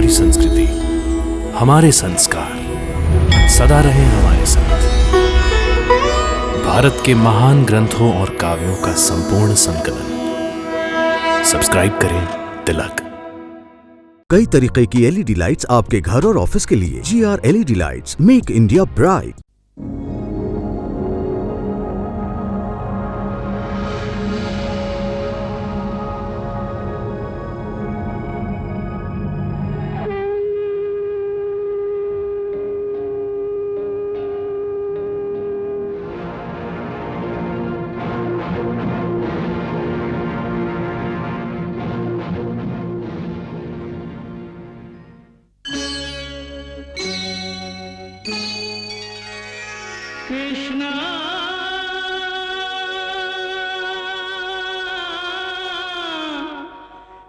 हमारी संस्कृति, हमारे संस्कार सदा रहे हमारे साथ। भारत के महान ग्रंथों और काव्यों का संपूर्ण संकलन। सब्सक्राइब करें तिलक। कई तरीके की एलईडी लाइट्स आपके घर और ऑफिस के लिए। GR LED lights, make India bright. Krishna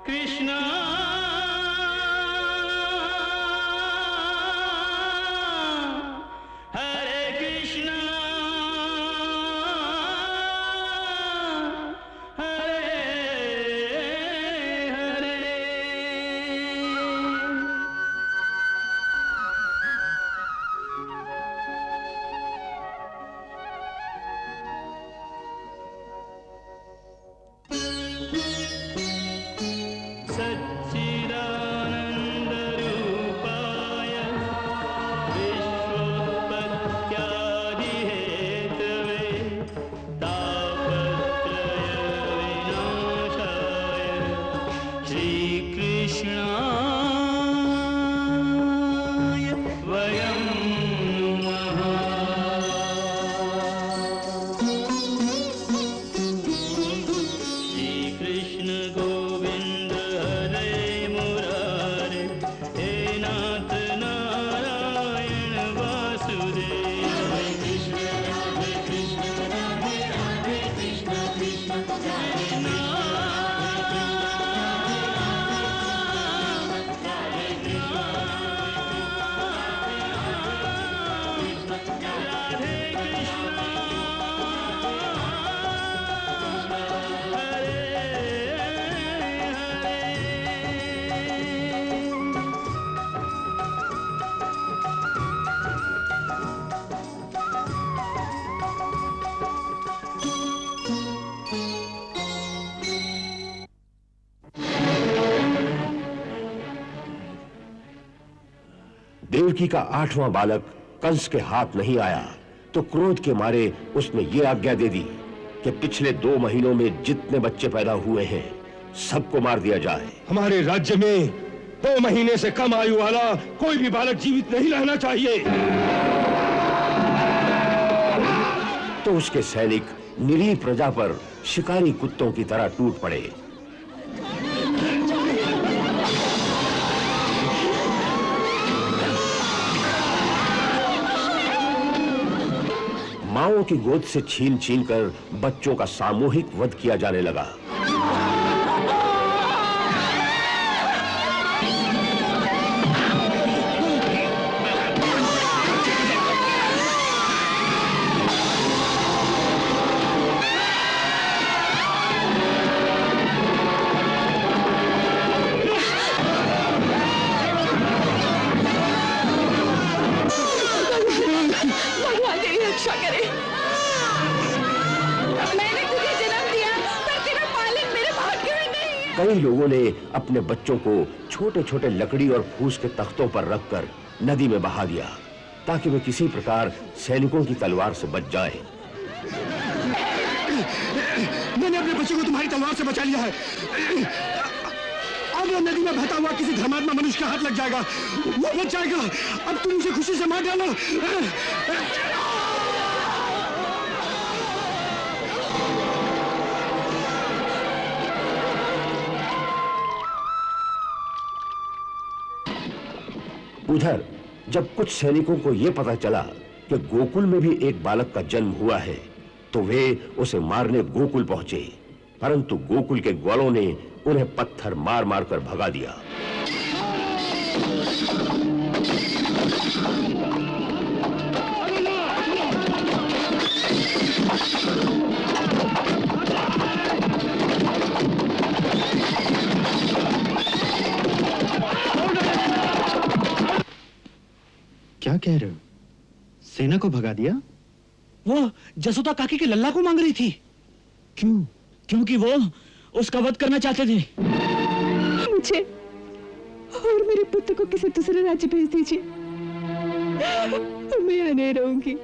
Krishna Hare Krishna Hare Hare. सच्चिदानन्दरूपाय विश्वोत्पत्त्यादिहेतवे तापत्रयविनाशाय श्रीकृष्णाय वयं नमः। श्रीकृष्ण गोविन्द हरे मुरारे, हे नाथ नारायण वासुदेव। हरे कृष्ण राधे राधे कृष्ण कृष्ण हरे देवकी का 8वां बालक कंस के हाथ नहीं आया तो क्रोध के मारे उसने ये आज्ञा दे दी कि पिछले 2 महीनों में जितने बच्चे पैदा हुए हैं सबको मार दिया जाए। हमारे राज्य में 2 महीने से कम आयु वाला कोई भी बालक जीवित नहीं रहना चाहिए। तो उसके सैनिक निरीह प्रजा पर शिकारी कुत्तों की तरह टूट पड़े। माओं की गोद से छीन छीन कर बच्चों का सामूहिक वध किया जाने लगा। भगवान तेरी रक्षा करे। मैंने तुझे जन्म दिया पर तेरा पालन मेरे भाग्य में नहीं है। कई लोगों ने अपने बच्चों को छोटे छोटे लकड़ी और फूस के तख्तों पर रखकर नदी में बहा दिया ताकि वे किसी प्रकार सैनिकों की तलवार से बच जाए। मैंने अपने बच्चे को तुम्हारी तलवार से बचा लिया है। अब वो नदी में बहता हुआ किसी धर्मात्मा मनुष्य के हाथ लग जाएगा, वो बच जाएगा। अब तुम उसे खुशी से मार डालो। उधर जब कुछ सैनिकों को यह पता चला कि गोकुल में भी एक बालक का जन्म हुआ है तो वे उसे मारने गोकुल पहुंचे, परंतु गोकुल के ग्वालों ने उन्हें पत्थर मार मार कर भगा दिया। कह रहे हो? सेना को भगा दिया? वो जसोदा काकी के लल्ला को मांग रही थी। क्यों? क्योंकि वो उसका वध करना चाहते थे। मुझे और मेरे पुत्र को किसी दूसरे राज्य भेज दीजिए, मैं यहाँ नहीं रहूंगी।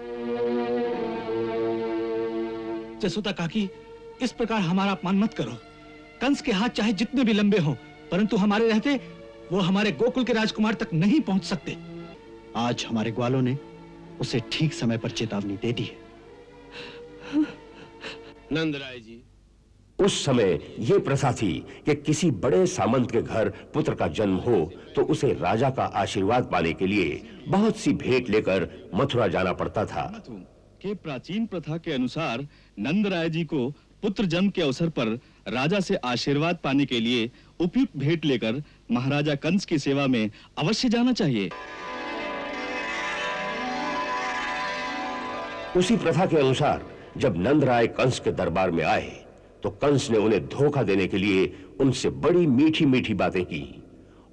जसोदा काकी, इस प्रकार हमारा अपमान मत करो। कंस के हाथ चाहे जितने भी लंबे हों, परंतु हमारे रहते वो हमारे गोकुल के राजकुमार तक नहीं पहुंच सकते। आज हमारे ग्वालों ने उसे ठीक समय पर चेतावनी दे दी है। नंदराय जी, उस समय यह प्रथा थी कि किसी बड़े सामंत के घर पुत्र का जन्म हो तो उसे राजा का आशीर्वाद पाने के लिए बहुत सी भेंट लेकर मथुरा जाना पड़ता था। के प्राचीन प्रथा के अनुसार नंदराय जी को पुत्र जन्म के अवसर पर राजा से आशीर्वाद पाने के लिए उपयुक्त भेंट लेकर महाराजा कंस की सेवा में अवश्य जाना चाहिए। उसी प्रथा के अनुसार जब नंदराय कंस के दरबार में आए तो कंस ने उन्हें धोखा देने के लिए उनसे बड़ी मीठी मीठी बातें की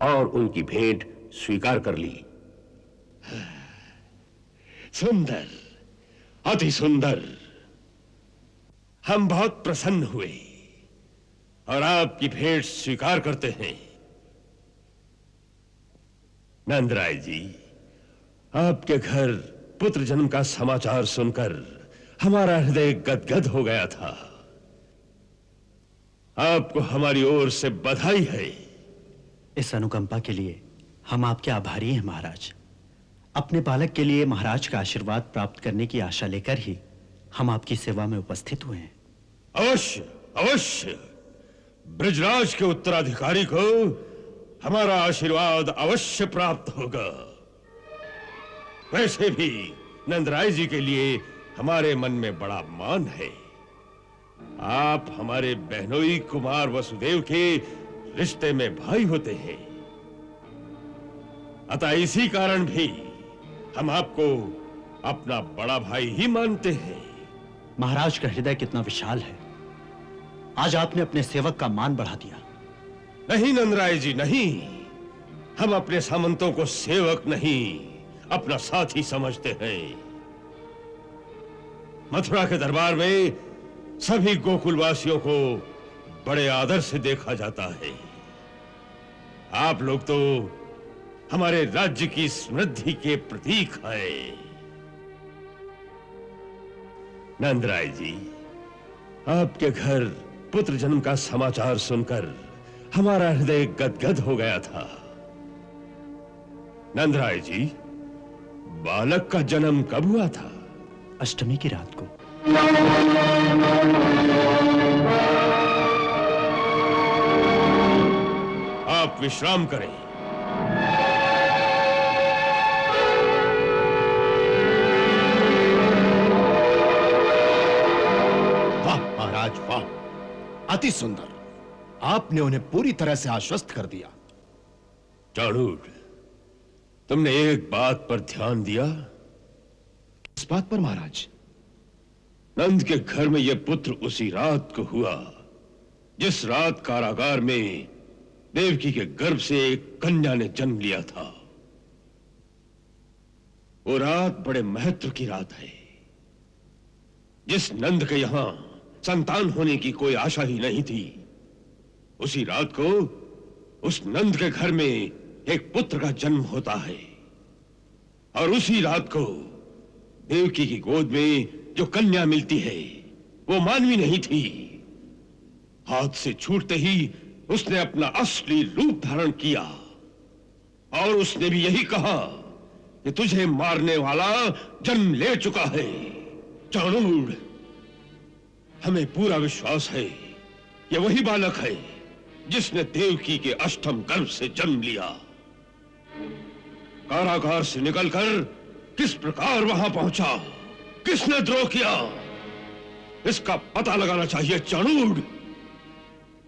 और उनकी भेंट स्वीकार कर ली। सुंदर, अति सुंदर। हम बहुत प्रसन्न हुए और आपकी भेंट स्वीकार करते हैं। नंदराय जी, आपके घर पुत्र जन्म का समाचार सुनकर हमारा हृदय गदगद हो गया था। आपको हमारी ओर से बधाई है। इस अनुकंपा के लिए हम आपके आभारी हैं महाराज। अपने बालक के लिए महाराज का आशीर्वाद प्राप्त करने की आशा लेकर ही हम आपकी सेवा में उपस्थित हुए हैं। अवश्य अवश्य, ब्रजराज के उत्तराधिकारी को हमारा आशीर्वाद अवश्य प्राप्त होगा। वैसे भी नंदराय जी के लिए हमारे मन में बड़ा मान है। आप हमारे बहनोई कुमार वसुदेव के रिश्ते में भाई होते हैं। अतः इसी कारण भी हम आपको अपना बड़ा भाई ही मानते हैं। महाराज का हृदय कितना विशाल है। आज आपने अपने सेवक का मान बढ़ा दिया। नहीं नंदराय जी, नहीं। हम अपने सामंतों को सेवक नहीं, अपना साथी समझते हैं। मथुरा के दरबार में सभी गोकुलवासियों को बड़े आदर से देखा जाता है। आप लोग तो हमारे राज्य की समृद्धि के प्रतीक हैं। नंदराय जी, आपके घर पुत्र जन्म का समाचार सुनकर हमारा हृदय गदगद हो गया था। नंदराय जी, बालक का जन्म कब हुआ था? अष्टमी की रात को। आप विश्राम करें। वाह महाराज, वाह, अति सुंदर। आपने उन्हें पूरी तरह से आश्वस्त कर दिया। चाणूर, तुमने एक बात पर ध्यान दिया? इस बात पर महाराज? नंद के घर में यह पुत्र उसी रात को हुआ जिस रात कारागार में देवकी के गर्भ से एक कन्या ने जन्म लिया था। वो रात बड़े महत्व की रात है। जिस नंद के यहां संतान होने की कोई आशा ही नहीं थी, उसी रात को उस नंद के घर में एक पुत्र का जन्म होता है। और उसी रात को देवकी की गोद में जो कन्या मिलती है वो मानवी नहीं थी। हाथ से छूटते ही उसने अपना असली रूप धारण किया और उसने भी यही कहा कि तुझे मारने वाला जन्म ले चुका है। चाणूर, हमें पूरा विश्वास है कि वही बालक है जिसने देवकी के अष्टम गर्भ से जन्म लिया। कारागार से निकलकर किस प्रकार वहां पहुंचा, किसने द्रोह किया, इसका पता लगाना चाहिए चाणूर।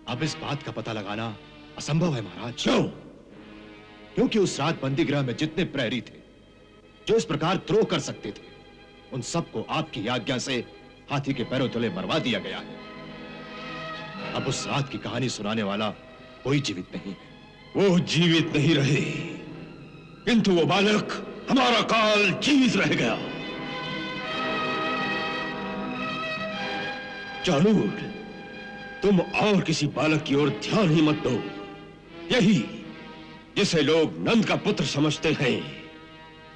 अब इस बात का पता लगाना असंभव है महाराज। क्यों? क्योंकि उस रात बंदीगृह में जितने प्रहरी थे जो इस प्रकार द्रोह कर सकते थे, उन सबको आपकी आज्ञा से हाथी के पैरों तले मरवा दिया गया है। अब उस रात की कहानी सुनाने वाला कोई जीवित नहीं है। वो जीवित नहीं रहे, किंतु वो बालक हमारा काल जीवित रह गया। जालूड, तुम और किसी बालक की ओर ध्यान ही मत दो। यही जिसे लोग नंद का पुत्र समझते हैं,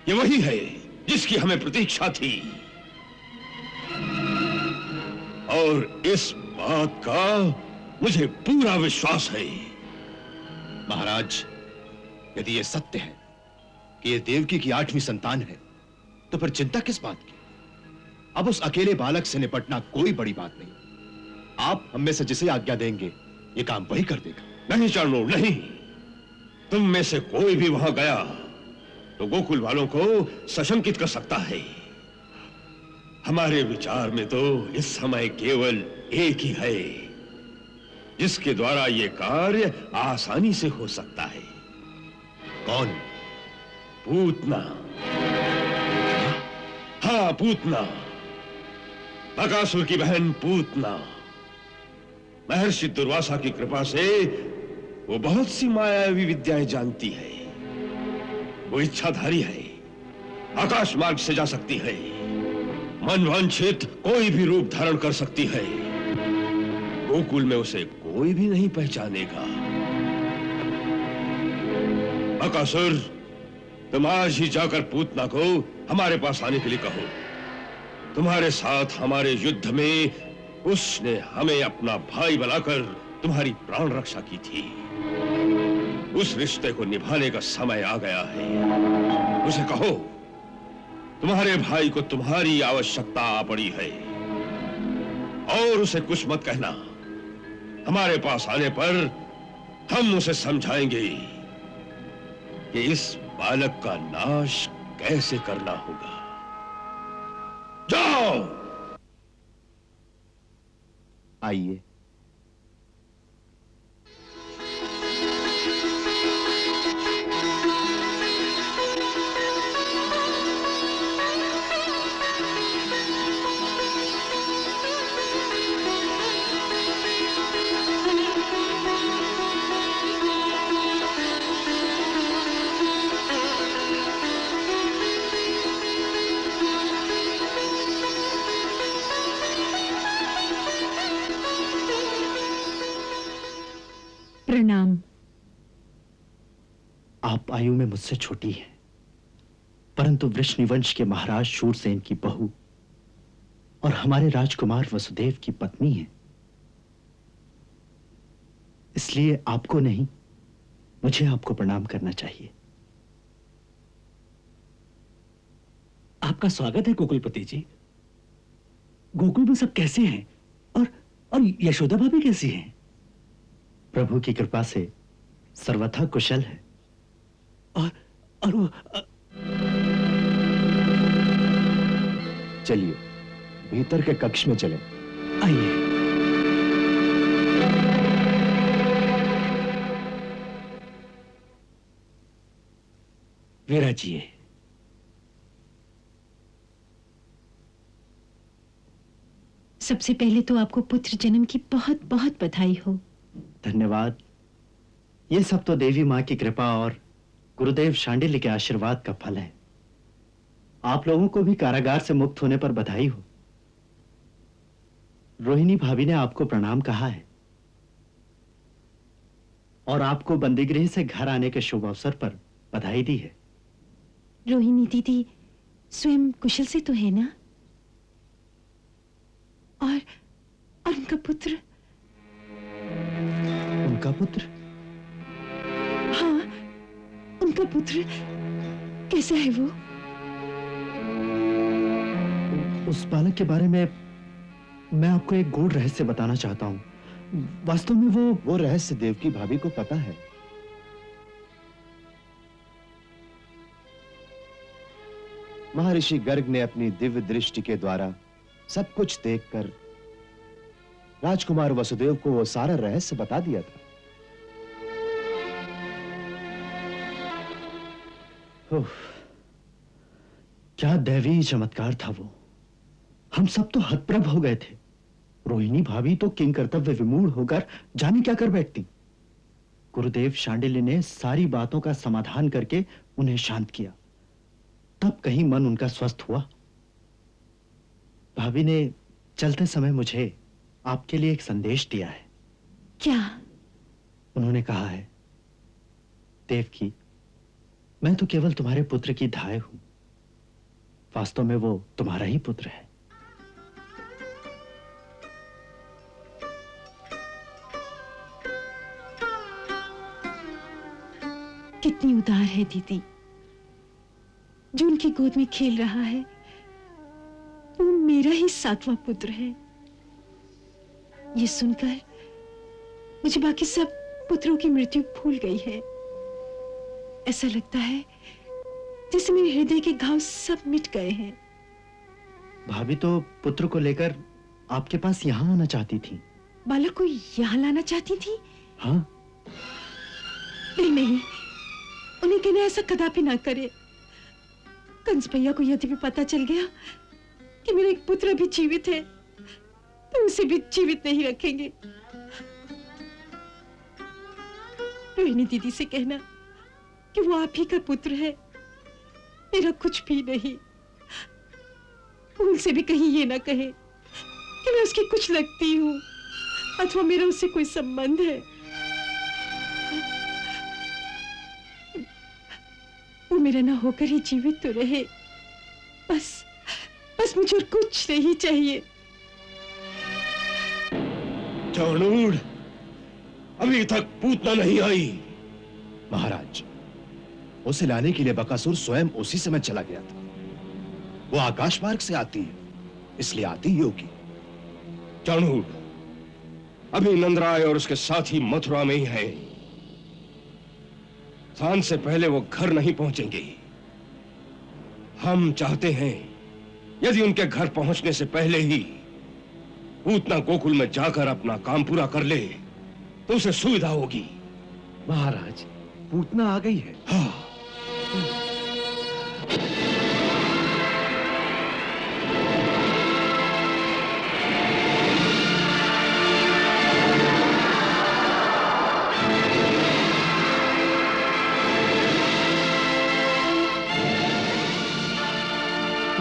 ये वही है जिसकी हमें प्रतीक्षा थी। और इस बात का मुझे पूरा विश्वास है। महाराज, यदि यह सत्य है कि यह देवकी की 8वीं संतान है, तो फिर चिंता किस बात की? अब उस अकेले बालक से निपटना कोई बड़ी बात नहीं। आप हम में से जिसे आज्ञा देंगे, ये काम वही कर देगा। नहीं चाणूर, नहीं। तुम में से कोई भी वहां गया तो गोकुल वालों को सशंकित कर सकता है। हमारे विचार में तो इस समय केवल एक ही है जिसके द्वारा यह कार्य आसानी से हो सकता है। कौन? पूतना। हाँ, पूतना, बकासुर की बहन पूतना। महर्षि दुर्वासा की कृपा से वो बहुत सी मायावी विद्याएं जानती है। वो इच्छाधारी है, आकाश मार्ग से जा सकती है, मनवांछित कोई भी रूप धारण कर सकती है। गोकुल में उसे कोई भी नहीं पहचानेगा। बकासुर, तुम आज ही जाकर पूतना को हमारे पास आने के लिए कहो। तुम्हारे साथ हमारे युद्ध में उसने हमें अपना भाई बनाकर तुम्हारी प्राण रक्षा की थी। उस रिश्ते को निभाने का समय आ गया है। उसे कहो तुम्हारे भाई को तुम्हारी आवश्यकता आ पड़ी है, और उसे कुछ मत कहना। हमारे पास आने पर हम उसे समझाएंगे कि इस बालक का नाश कैसे करना होगा। जाओ। आइए। प्रणाम। आप आयु में मुझसे छोटी हैं, परंतु वृषनिवंश के महाराज शूरसेन की बहू और हमारे राजकुमार वसुदेव की पत्नी हैं। इसलिए आपको नहीं, मुझे आपको प्रणाम करना चाहिए। आपका स्वागत है गोकुलपति जी। गोकुल में सब कैसे हैं? और यशोदा भाभी कैसी हैं? प्रभु की कृपा से सर्वथा कुशल है। और वो चलिए भीतर के कक्ष में चलें। आइए। विराजिए। सबसे पहले तो आपको पुत्र जन्म की बहुत बहुत बधाई हो। धन्यवाद। ये सब तो देवी माँ की कृपा और गुरुदेव शांडिल्य के आशीर्वाद का फल है। आप लोगों को भी कारागार से मुक्त होने पर बधाई हो। रोहिणी भाभी ने आपको प्रणाम कहा है और आपको बंदीगृह से घर आने के शुभ अवसर पर बधाई दी है। रोहिणी दीदी स्वयं कुशल से तो है ना? और उनका पुत्र? उनका पुत्र? हाँ, उनका पुत्र कैसा है वो? उस बालक के बारे में मैं आपको एक गूढ़ रहस्य बताना चाहता हूं। वास्तव में वो रहस्य देवकी भाभी को पता है। महर्षि गर्ग ने अपनी दिव्य दृष्टि के द्वारा सब कुछ देखकर राजकुमार वसुदेव को वो सारा रहस्य बता दिया था। क्या दैवीय चमत्कार था वो। हम सब तो हतप्रभ हो गए थे। रोहिणी भाभी तो किंग कर्तव्य विमूढ़ होकर जाने क्या कर बैठती। गुरुदेव शांडिल्य ने सारी बातों का समाधान करके उन्हें शांत किया तब कहीं मन उनका स्वस्थ हुआ? भाभी ने चलते समय मुझे आपके लिए एक संदेश दिया है। क्या? उन्होंने कहा है, देवकी, मैं तो केवल तुम्हारे पुत्र की धाय हूं, वास्तव में वो तुम्हारा ही पुत्र है। कितनी उदार है दीदी, जो उनकी गोद में खेल रहा है वो मेरा ही 7वां पुत्र है। ये सुनकर मुझे बाकी सब पुत्रों की मृत्यु भूल गई है। ऐसा लगता है जैसे मेरे हृदय के घाव सब मिट गए हैं। भाभी तो पुत्र को लेकर आपके पास यहां आना चाहती थी। बालक को यहां लाना चाहती थी? हाँ। नहीं, उन्हें कहना ऐसा कदापि ना करे। कंस भैया को यदि भी पता चल गया कि मेरा एक पुत्र भी जीवित है तो उसे भी जीवित नहीं रखेंगे। रोहिणी दीदी से कहना कि वो आप ही का पुत्र है, मेरा कुछ भी नहीं। उनसे भी कहीं ये ना कहे कि मैं उसकी कुछ लगती हूं अथवा मेरा उससे कोई संबंध है। वो मेरा ना होकर ही जीवित तो रहे, बस मुझे और कुछ नहीं चाहिए। चाणूर, अभी तक पूतना नहीं आई। महाराज, उसे लाने के लिए बकासुर स्वयं उसी समय चला गया था। वो आकाश मार्ग से आती है, इसलिए आती ही होगी। चाणूर, अभी नंदराय और उसके साथी मथुरा में ही हैं। सांझ से पहले वो घर नहीं पहुंचेंगे। हम चाहते हैं यदि उनके घर पहुंचने से पहले ही पूतना गोकुल में जाकर अपना काम पूरा कर ले तो उसे सुविधा होगी। महाराज, पूतना आ गई है। हाँ।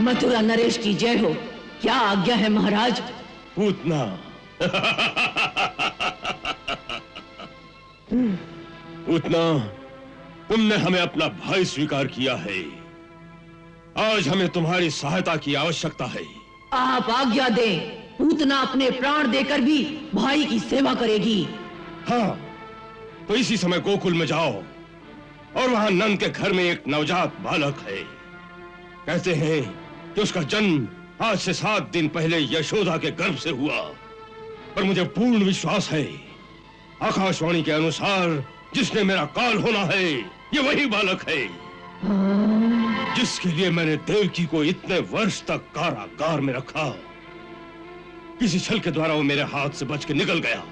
मथुरा नरेश की जय हो। क्या आज्ञा है महाराज? पूतना, पूतना, तुमने हमें अपना भाई स्वीकार किया है। आज हमें तुम्हारी सहायता की आवश्यकता है। आप आज्ञा दें, पूतना अपने प्राण देकर भी भाई की सेवा करेगी। हाँ, तो इसी समय गोकुल में जाओ और वहां नंद के घर में एक नवजात बालक है। कहते हैं कि उसका जन्म आज से 7 दिन पहले यशोदा के गर्भ से हुआ, पर मुझे पूर्ण विश्वास है आकाशवाणी के अनुसार जिसने मेरा काल होना है ये वही बालक है जिसके लिए मैंने देवकी को इतने वर्ष तक कारागार में रखा। किसी छल के द्वारा वो मेरे हाथ से बच के निकल गया।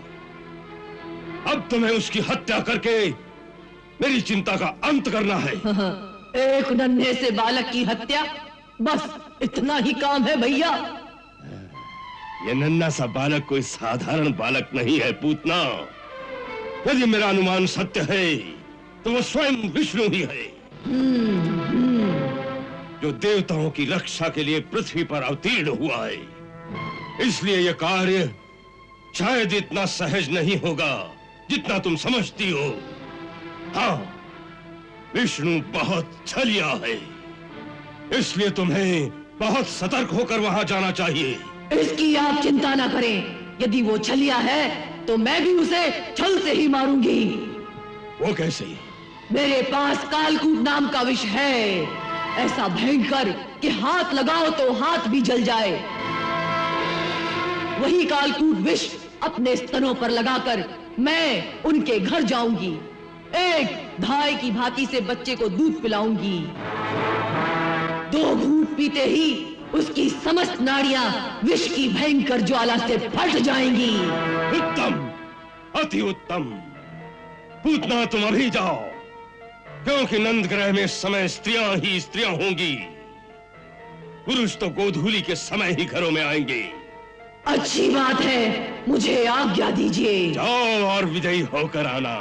अब तुम्हें उसकी हत्या करके मेरी चिंता का अंत करना है। एक नन्हे से बालक की हत्या, बस इतना ही काम है भैया। ये नन्हा सा बालक कोई साधारण बालक नहीं है पूतना। यदि मेरा अनुमान सत्य है तो वो स्वयं विष्णु ही है जो देवताओं की रक्षा के लिए पृथ्वी पर अवतीर्ण हुआ है। इसलिए यह कार्य शायद इतना सहज नहीं होगा जितना तुम समझती हो। हाँ, विष्णु बहुत छलिया है, इसलिए तुम्हें बहुत सतर्क होकर वहां जाना चाहिए। इसकी आप चिंता ना करें। यदि वो छलिया है तो मैं भी उसे छल से ही मारूंगी। वो कैसे? मेरे पास कालकूट नाम का विष है, ऐसा भयंकर कि हाथ लगाओ तो हाथ भी जल जाए। वही कालकूट विष अपने स्तनों पर लगाकर मैं उनके घर जाऊंगी। एक धाय की भांति से बच्चे को दूध पिलाऊंगी। 2 घूंट पीते ही उसकी समस्त नाड़ियां विष की भयंकर ज्वाला से फट जाएंगी। उत्तम, अति उत्तम। पूतना, तुम अभी जाओ, क्योंकि नंदग्रह में इस समय स्त्रियां ही स्त्रियां होंगी। पुरुष तो गोधूली के समय ही घरों में आएंगे। अच्छी बात है, मुझे आज्ञा दीजिए। जाओ और विजयी होकर आना।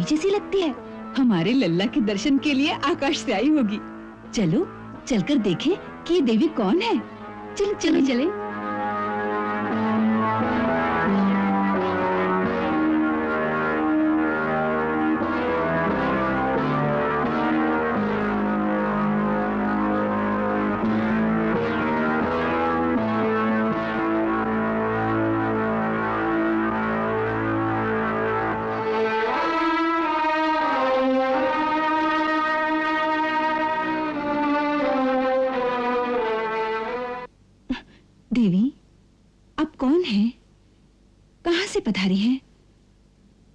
जैसी लगती है। हमारे लल्ला के दर्शन के लिए आकाश से आई होगी। चलो चलकर देखें कि ये देवी कौन है। चलो चलो चले। देवी, आप कौन हैं? कहां से पधारी हैं?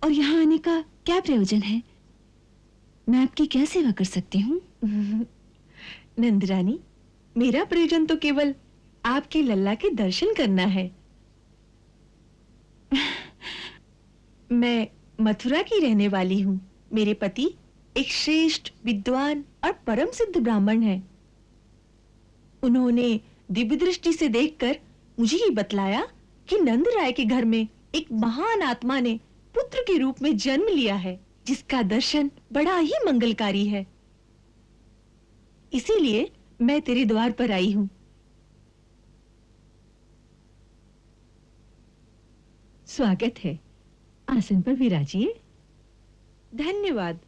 और यहाँ आने का क्या प्रयोजन है? मैं आपकी क्या सेवा कर सकती हूँ? नंदरानी, मेरा प्रयोजन तो केवल आपके लल्ला के दर्शन करना है। मैं मथुरा की रहने वाली हूँ। मेरे पति एक श्रेष्ठ विद्वान और परम सिद्ध ब्राह्मण हैं। उन्होंने दिव्य दृष्टि से देखकर मुझे ये बतलाया कि नंद राय के घर में एक महान आत्मा ने पुत्र के रूप में जन्म लिया है, जिसका दर्शन बड़ा ही मंगलकारी है। इसीलिए मैं तेरे द्वार पर आई हूं। स्वागत है। आसन पर विराजिए। धन्यवाद।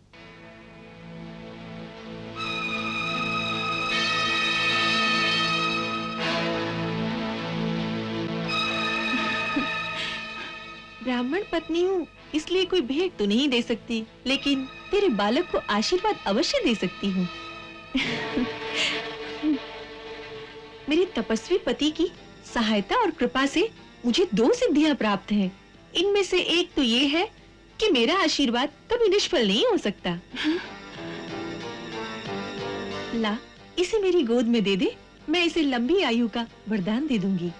ब्राह्मण पत्नी हूँ, इसलिए कोई भेंट तो नहीं दे सकती, लेकिन तेरे बालक को आशीर्वाद अवश्य दे सकती हूँ। मेरे तपस्वी पति की सहायता और कृपा से मुझे 2 सिद्धियां प्राप्त हैं। इनमें से एक तो ये है कि मेरा आशीर्वाद कभी निष्फल नहीं हो सकता। ला, इसे मेरी गोद में दे दे, मैं इसे लंबी आयु का वरदान दे दूंगी।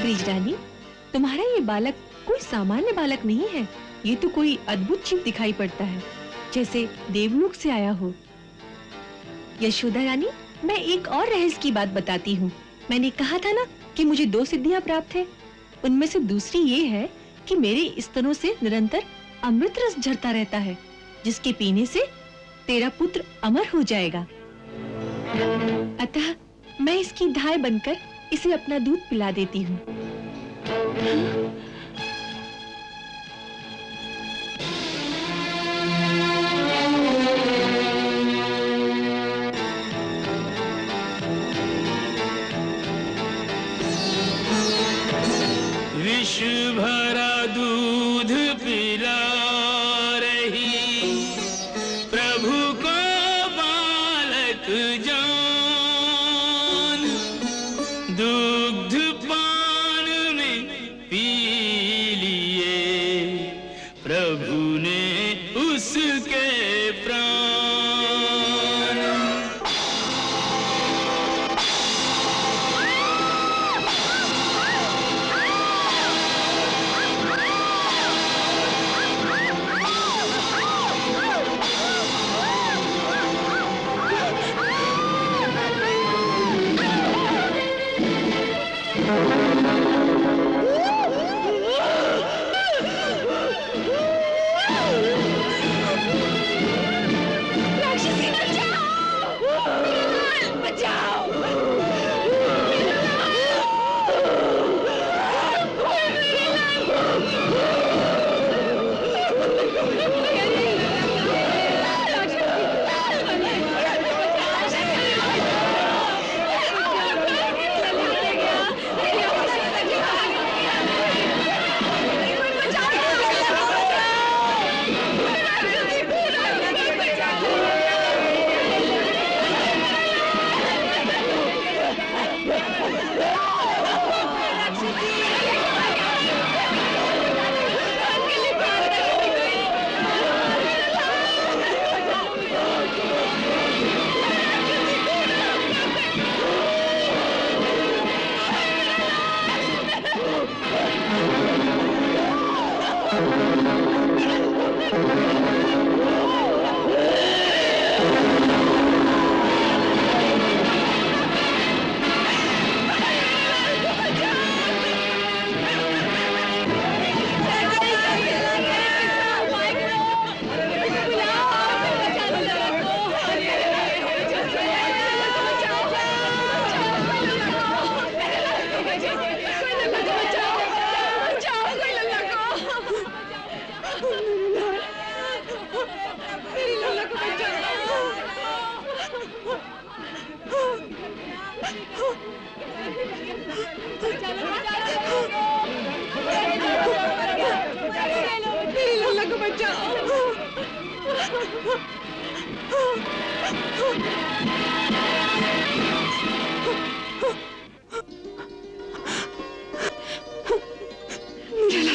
ब्रिजरानी, तुम्हारा ये बालक कोई सामान्य बालक नहीं है। ये तो कोई अद्भुत जीव दिखाई पड़ता है, जैसे देवलोक से आया हो। यशोदा रानी, मैं एक और रहस्य की बात बताती हूँ। मैंने कहा था ना कि मुझे 2 सिद्धियां प्राप्त है। उनमें से दूसरी ये है कि मेरे स्तनों से निरंतर अमृत रस झरता रहता है, जिसके पीने से तेरा पुत्र अमर हो जाएगा। अतः मैं इसकी धाय बनकर इसे अपना दूध पिला देती हूँ। विष भरा दूध पिला रही प्रभु को बालक जान, दुग्ध पान में पी लिए प्रभु ने उसके प्राण।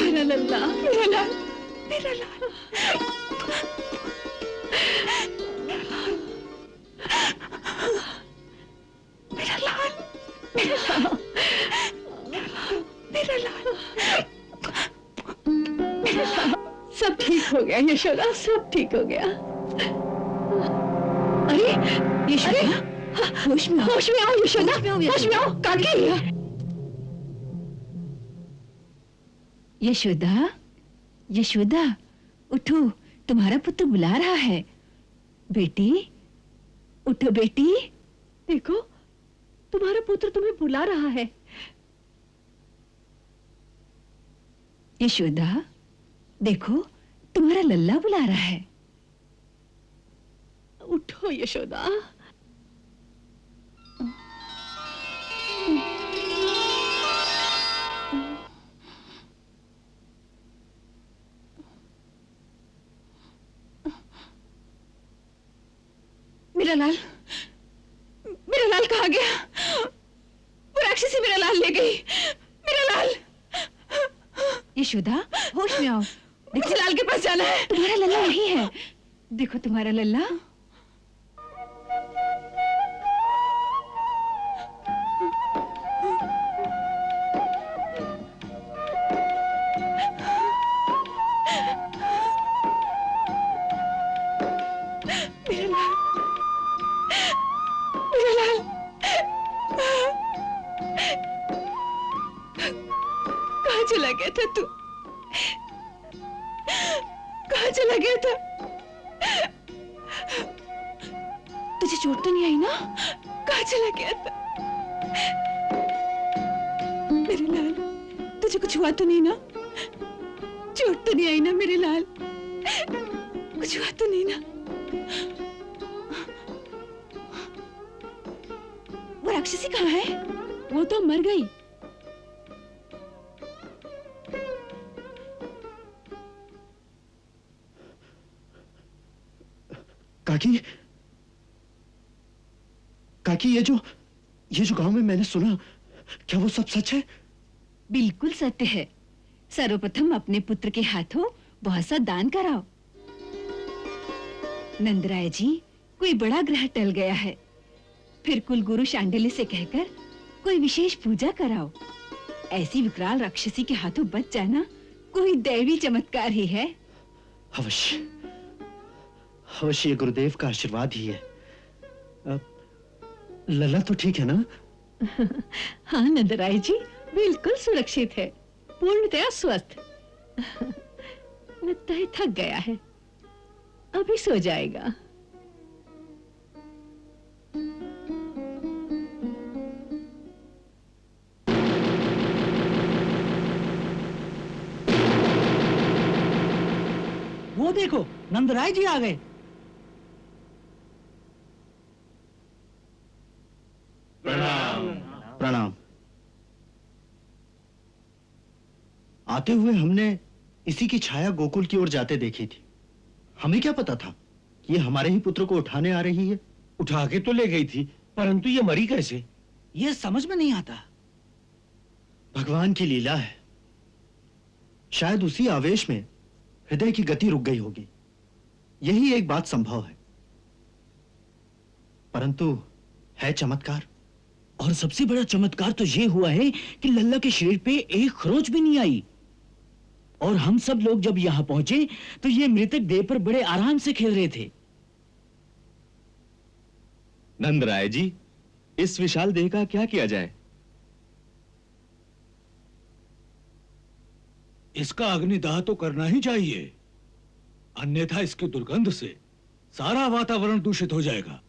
मेरा लल्ला, मेरा लाल, मेरा लाल। मेरा लाल, मेरा लाल, मेरा लाल, मेरा लाल। सब ठीक हो गया यशोदा, सब ठीक हो गया। अरे यशोदा, होश में आओ, होश में आओ यशोदा, होश में आओ। काकी, यशोदा, यशोदा, उठो, तुम्हारा पुत्र बुला रहा है। बेटी, उठो बेटी। देखो, तुम्हारा पुत्र तुम्हें बुला रहा है। यशोदा, देखो, तुम्हारा लल्ला बुला रहा है। उठो यशोदा। मेरा लाल, मेरा लाल कहाँ गया? वो राक्षसी मेरा लाल ले गई। मेरा लाल। यशोदा, होश में आओ। मुझे लाल के पास जाना है। तुम्हारा लल्ला यही है। देखो तुम्हारा लल्ला। मेरा लाल, मेरा लाल। कहाँ चला गया था तू? कहाँ चला गया था? तुझे चोट तो नहीं आई ना? कहाँ चला गया था? मेरे लाल, तुझे कुछ हुआ तो नहीं ना? चोट तो नहीं आई ना मेरे लाल? कुछ हुआ तो नहीं ना? वो राक्षसी कहाँ है? वो तो मर गई। काकी, काकी, ये जो गांव में मैंने सुना, क्या वो सब सच है? बिल्कुल सत्य है। सर्वप्रथम अपने पुत्र के हाथों बहुत सा दान कराओ। नंदराय जी, कोई बड़ा ग्रह टल गया है। फिर कुलगुरु शांडिल्य से कहकर कोई विशेष पूजा कराओ। ऐसी विकराल राक्षसी के हाथों बच जाना कोई दैवी चमत्कार ही है। अवश्य, अवश्य ये गुरुदेव का आशीर्वाद ही है। लल्ला तो ठीक है ना? हाँ नंदराय जी, बिल्कुल सुरक्षित है, पूर्णतया स्वस्थ। लगता है थक गया है, अभी सो जाएगा। वो देखो, नंदराय जी आ गए। प्रणाम। आते हुए हमने इसी की छाया गोकुल की ओर जाते देखी थी। हमें क्या पता था कि ये हमारे ही पुत्र को उठाने आ रही है। उठा के तो ले गई थी, परंतु ये मरी कैसे? ये समझ में नहीं आता। भगवान की लीला है। शायद उसी आवेश में हृदय की गति रुक गई होगी। यही एक बात संभव है, परंतु है चमत्कार। और सबसे बड़ा चमत्कार तो ये हुआ है कि लल्ला के शरीर पे एक खरोंच भी नहीं आई। और हम सब लोग जब यहां पहुंचे तो ये मृतक देह पर बड़े आराम से खेल रहे थे। नंदराय जी, इस विशाल देह का क्या किया जाए? इसका अग्निदाह तो करना ही चाहिए, अन्यथा इसकी दुर्गंध से सारा वातावरण दूषित हो जाएगा।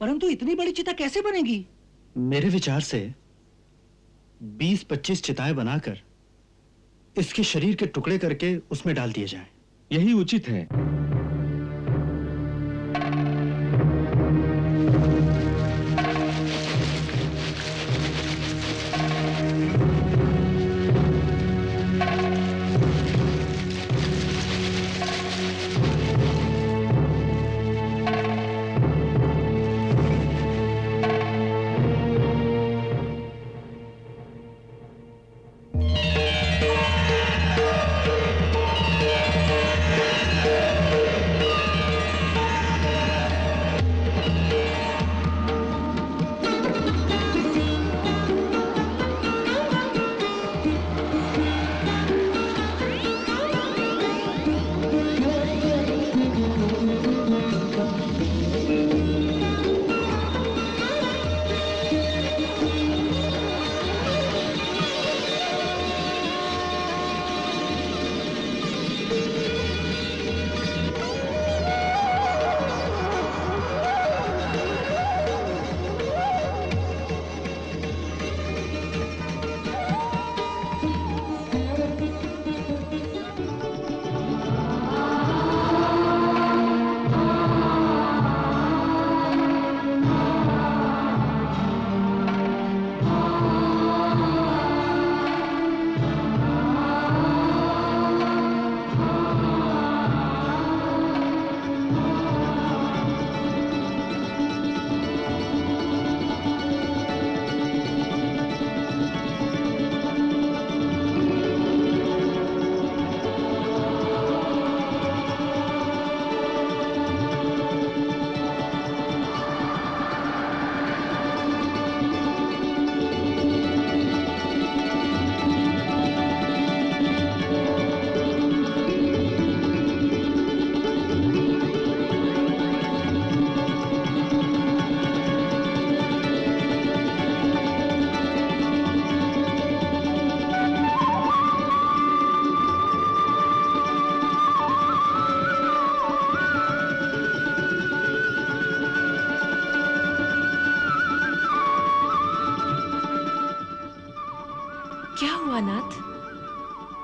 परंतु इतनी बड़ी चिता कैसे बनेगी? मेरे विचार से 20-25 चिताएं बनाकर इसके शरीर के टुकड़े करके उसमें डाल दिए जाएं। यही उचित है।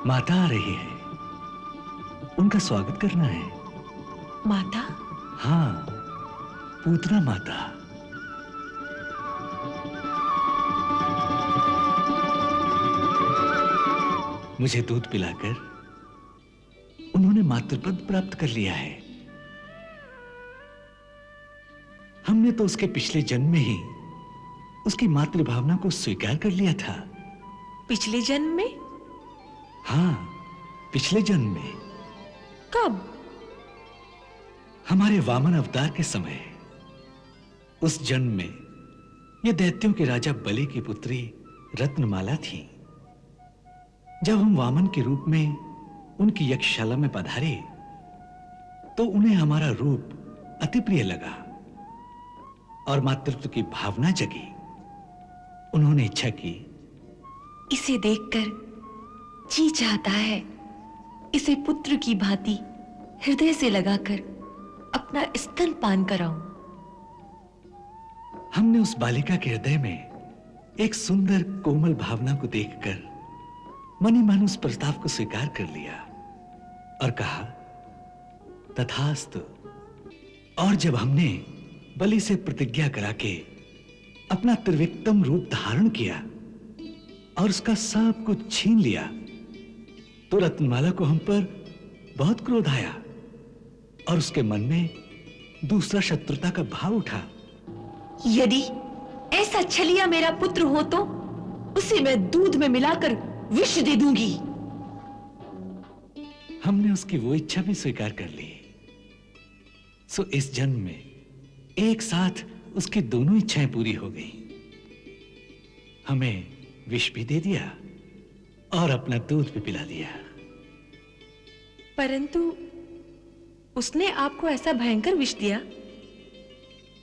माता आ रही है, उनका स्वागत करना है। माता? हाँ, पूतना माता। मुझे दूध पिलाकर उन्होंने मातृपद प्राप्त कर लिया है। हमने तो उसके पिछले जन्म में ही उसकी मातृभावना को स्वीकार कर लिया था। पिछले जन्म में? हाँ, पिछले जन्म में। कब? हमारे वामन अवतार के समय। उस जन्म में यह दैत्यों के राजा बलि की पुत्री रत्नमाला थी। जब हम वामन के रूप में उनकी यक्षशाला में पधारे तो उन्हें हमारा रूप अति प्रिय लगा और मातृत्व की भावना जगी। उन्होंने इच्छा की, इसे देखकर जी चाहता है इसे पुत्र की भांति हृदय से लगाकर अपना स्तन पान कराऊं। हमने उस बालिका के हृदय में एक सुंदर कोमल भावना को देखकर मनी मन उस प्रस्ताव को स्वीकार कर लिया और कहा, तथास्तु। और जब हमने बलि से प्रतिज्ञा करा के अपना त्रिविक्रम रूप धारण किया और उसका सब कुछ छीन लिया तो रत्नमाला को हम पर बहुत क्रोध आया और उसके मन में दूसरा शत्रुता का भाव उठा। यदि ऐसा छलिया मेरा पुत्र हो तो उसे मैं दूध में मिलाकर विष दे दूंगी। हमने उसकी वो इच्छा भी स्वीकार कर ली। सो इस जन्म में एक साथ उसकी दोनों इच्छाएं पूरी हो गई। हमें विष भी दे दिया और अपना दूध भी पिला दिया। परंतु उसने आपको ऐसा भयंकर विष दिया,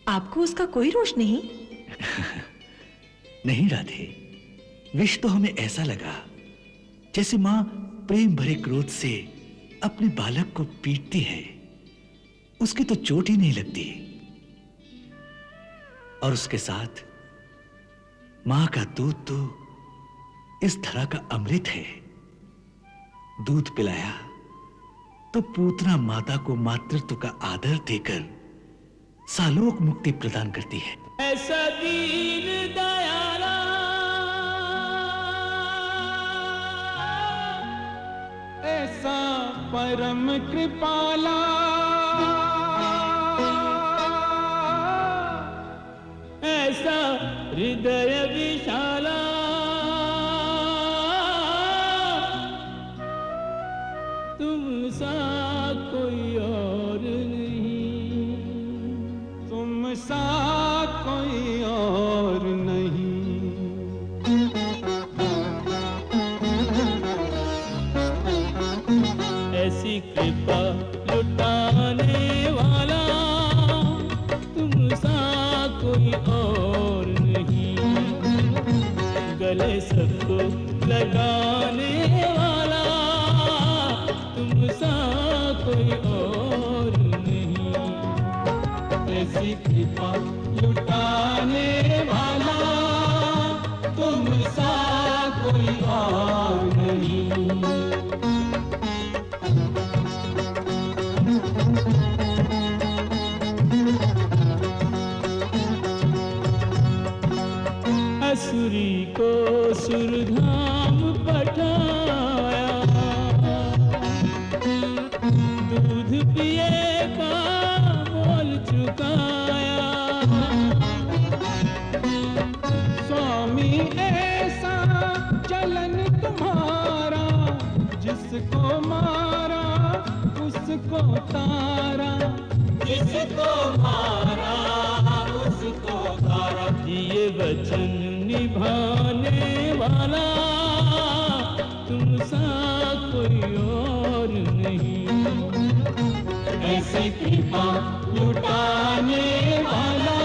आपको उसका कोई रोष नहीं? नहीं राधे, विष तो हमें ऐसा लगा जैसे मां प्रेम भरे क्रोध से अपने बालक को पीटती है, उसकी तो चोट ही नहीं लगती। और उसके साथ मां का दूध तो इस धरा का अमृत है। दूध पिलाया तो पूतना माता को मातृत्व का आदर देकर सालोक मुक्ति प्रदान करती है। ऐसा दीन दयाला ऐसा परम कृपाला ऐसा हृदय विशाला तुम सा कोई और नहीं, तुम सा कोई और नहीं। ऐसी कृपा लुटाने वाला तुम सा कोई और नहीं। गले सबको लगाने वाला तुम सा कोई और नहीं। ऐसी कृपा लुटाने वाला तुम सा कोई और नहीं। असुरी को सुरधाम पठाया, दूध पिए का मोल चुकाया। स्वामी ऐसा चलन तुम्हारा, जिसको मारा उसको तारा, जिसको मारा उसको तारा। ये वचन निभाने वाला तुम सा कोई और नहीं। ऐसे कृपा लुटाने वाला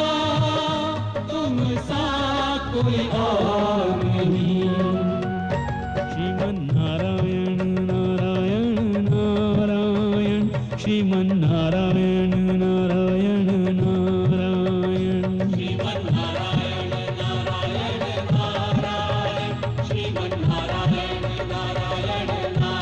तुम सा कोई और नहीं। श्रीमन नारायण नारायण नारायण, श्रीमन नारायण नारायण नारायण, श्रीमन नारायण नारायण नारायण, श्रीमन नारायण नारायण नारायण।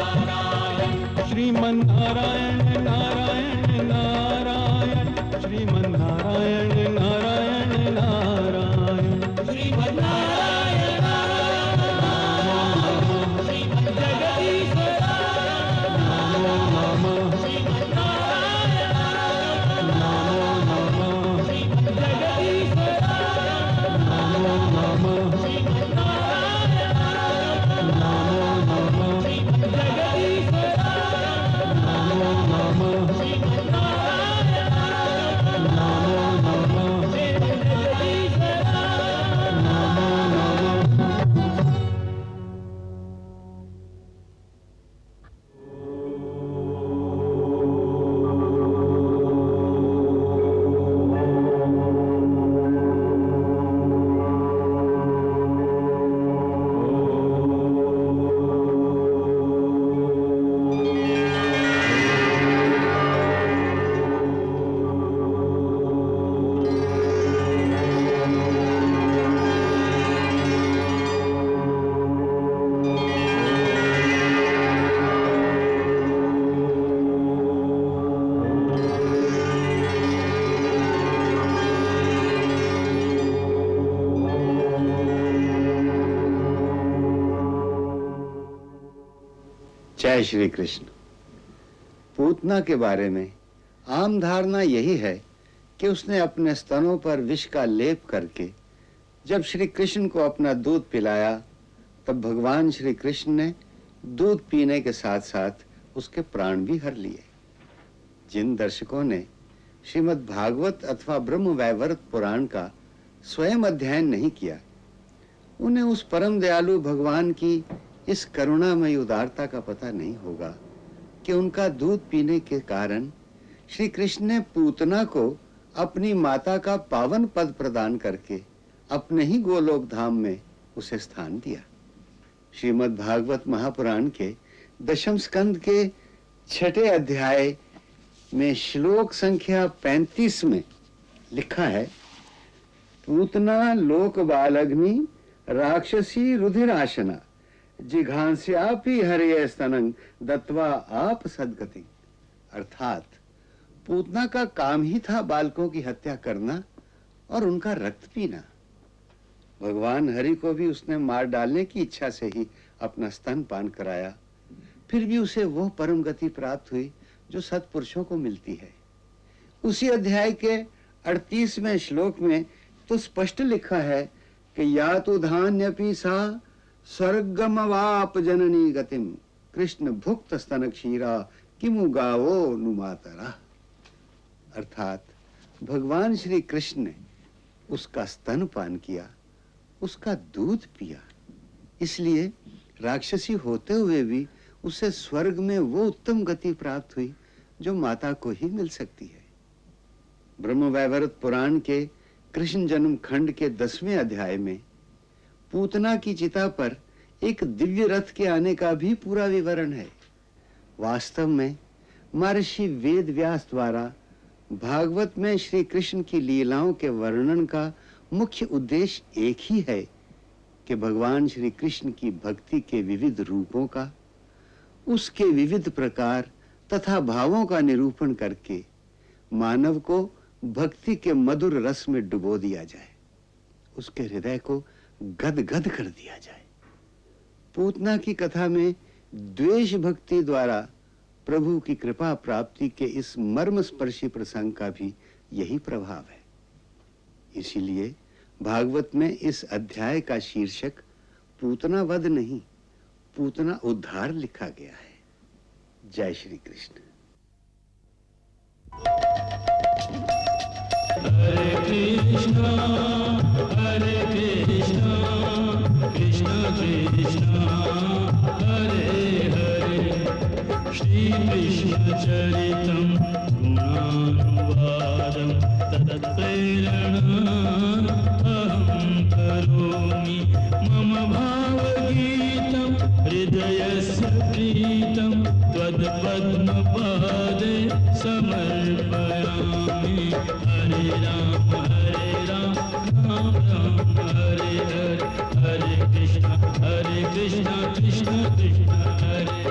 जय श्री कृष्ण। पूतना के बारे में आम धारणा यही है कि उसने अपने स्तनों पर विष का लेप करके जब श्री कृष्ण को अपना दूध पिलाया तब भगवान श्री कृष्ण ने दूध पीने के साथ साथ उसके प्राण भी हर लिए। जिन दर्शकों ने श्रीमद् भागवत अथवा ब्रह्म वैवर्त पुराण का स्वयं अध्ययन नहीं किया, उन्हें उस परम दयालु भगवान की इस करुणामयी उदारता का पता नहीं होगा कि उनका दूध पीने के कारण श्री कृष्ण ने पूतना को अपनी माता का पावन पद प्रदान करके अपने ही गोलोक धाम में उसे स्थान दिया। श्रीमद् भागवत महापुराण के दशम स्कंद के 6ठे अध्याय में श्लोक संख्या 35 में लिखा है, पूतना लोक बालग्नि राक्षसी रुधिराशना जिघांस्यापि हरे स्तनं दत्वा आप सदगति। अर्थात पूतना का काम ही था बालकों की हत्या करना और उनका रक्त पीना। भगवान हरि को भी उसने मार डालने की इच्छा से ही अपना स्तन पान कराया, फिर भी उसे वो परम गति प्राप्त हुई जो सत्पुरुषों को मिलती है। उसी अध्याय के 38वें श्लोक में तो स्पष्ट लिखा है कि या तो धान्यपि सा स्वर्गमवाप जननी गतिम कृष्ण भुक्त स्तन क्षीरा किमु गावो नुमातरा। अर्थात भगवान श्री कृष्ण ने उसका स्तन पान किया, उसका दूध पिया, इसलिए राक्षसी होते हुए भी उसे स्वर्ग में वो उत्तम गति प्राप्त हुई जो माता को ही मिल सकती है। ब्रह्म वैवर्त पुराण के कृष्ण जन्म खंड के 10वें अध्याय में पूतना की चिता पर एक दिव्य रथ के आने का भी पूरा विवरण है। वास्तव में महर्षि वेद व्यास द्वारा भागवत में श्री कृष्ण की लीलाओं के वर्णन का मुख्य उद्देश्य एक ही है कि भगवान श्री कृष्ण की भक्ति के विविध रूपों का, उसके विविध प्रकार तथा भावों का निरूपण करके मानव को भक्ति के मधुर रस में डुबो दिया जाए, उसके हृदय को गदगद कर दिया जाए। पूतना की कथा में द्वेष भक्ति द्वारा प्रभु की कृपा प्राप्ति के इस मर्मस्पर्शी प्रसंग का भी यही प्रभाव है। इसीलिए भागवत में इस अध्याय का शीर्षक पूतना वध नहीं, पूतना उद्धार लिखा गया है। जय श्री कृष्ण। हरे कृष्णा कृष्ण कृष्ण हरे हरे, श्री कृष्ण चरितं गुणानुवादं तत्प्रेरणा अहं करोमि। मम भावगीतं हृदयस्य प्रीतं त्वत्पद्मपादे समर्पयामि। हरे राम राम राम हरे हरे, हरे कृष्ण कृष्ण कृष्ण हरे